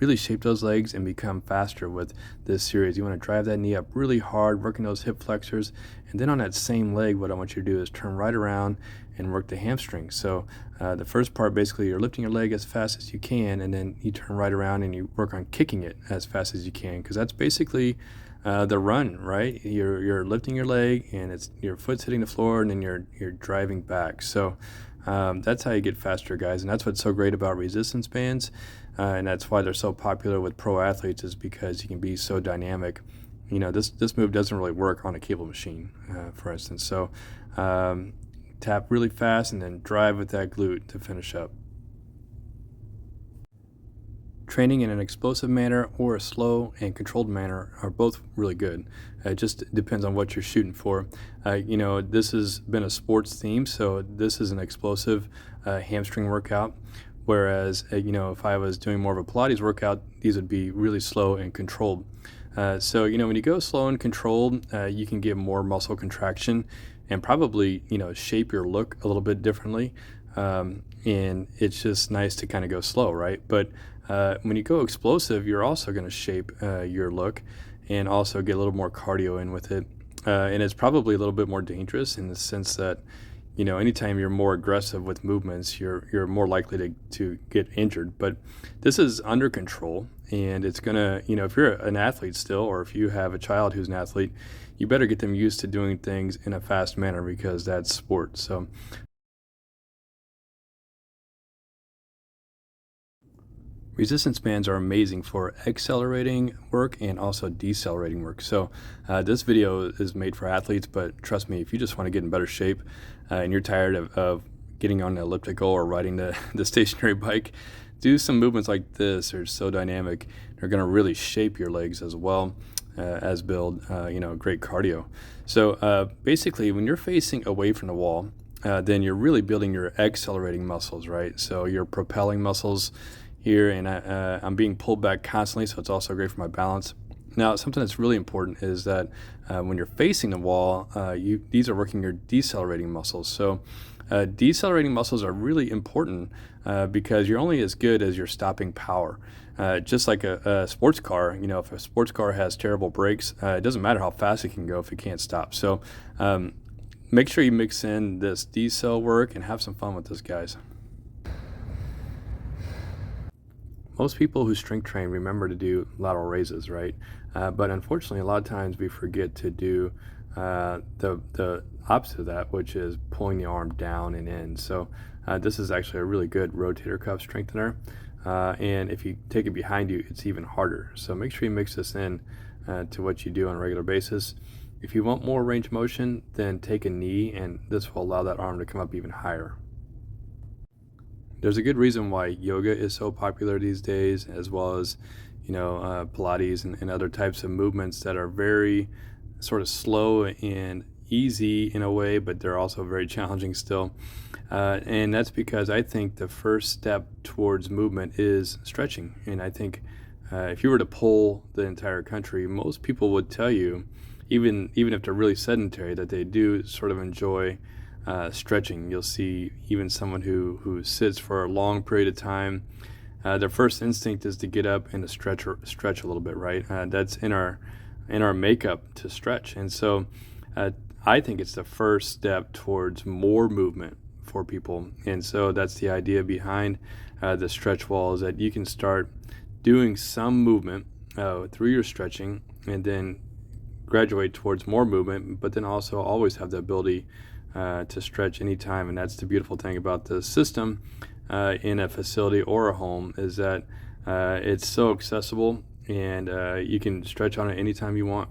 really shape those legs and become faster with this series. You want to drive that knee up really hard, working those hip flexors, and then on that same leg, what I want you to do is turn right around and work the hamstring. So the first part, basically, you're lifting your leg as fast as you can, and then you turn right around and you work on kicking it as fast as you can, because that's basically the run, right? You're lifting your leg, and it's your foot's hitting the floor, and then you're driving back. So that's how you get faster, guys, and that's what's so great about resistance bands, and that's why they're so popular with pro athletes, is because you can be so dynamic. This move doesn't really work on a cable machine, for instance. So tap really fast and then drive with that glute to finish up. Training in an explosive manner or a slow and controlled manner are both really good. It just depends on what you're shooting for. This has been a sports theme, so this is an explosive hamstring workout. Whereas, if I was doing more of a Pilates workout, these would be really slow and controlled. So when you go slow and controlled, you can get more muscle contraction and probably, shape your look a little bit differently. And it's just nice to kind of go slow, right? But when you go explosive, you're also going to shape your look and also get a little more cardio in with it. And it's probably a little bit more dangerous in the sense that, anytime you're more aggressive with movements, you're more likely to get injured. But this is under control, and it's going to, if you're an athlete still, or if you have a child who's an athlete, you better get them used to doing things in a fast manner, because that's sport. So resistance bands are amazing for accelerating work and also decelerating work. So this video is made for athletes, but trust me, if you just want to get in better shape and you're tired of getting on the elliptical or riding the stationary bike, do some movements like this. They're so dynamic. They're going to really shape your legs as well as build great cardio. So basically, when you're facing away from the wall, then you're really building your accelerating muscles, right? So your propelling muscles here, and I'm being pulled back constantly, so it's also great for my balance. Now, something that's really important is that when you're facing the wall, these are working your decelerating muscles. So decelerating muscles are really important because you're only as good as your stopping power. Just like a sports car, if a sports car has terrible brakes, it doesn't matter how fast it can go if it can't stop. So make sure you mix in this decel work and have some fun with this, guys. Most people who strength train remember to do lateral raises, right? But unfortunately, a lot of times we forget to do the opposite of that, which is pulling the arm down and in. So this is actually a really good rotator cuff strengthener. And if you take it behind you, it's even harder. So make sure you mix this in to what you do on a regular basis. If you want more range of motion, then take a knee, and this will allow that arm to come up even higher. There's a good reason why yoga is so popular these days, as well as, Pilates and other types of movements that are very sort of slow and easy in a way, but they're also very challenging still. And that's because I think the first step towards movement is stretching. And I think if you were to poll the entire country, most people would tell you, even if they're really sedentary, that they do sort of enjoy stretching. You'll see even someone who sits for a long period of time, their first instinct is to get up and to stretch a little bit, right? That's in our makeup to stretch. And so I think it's the first step towards more movement for people. And so that's the idea behind the stretch wall, is that you can start doing some movement through your stretching and then graduate towards more movement, but then also always have the ability to stretch anytime. And that's the beautiful thing about the system in a facility or a home, is that it's so accessible, and you can stretch on it anytime you want.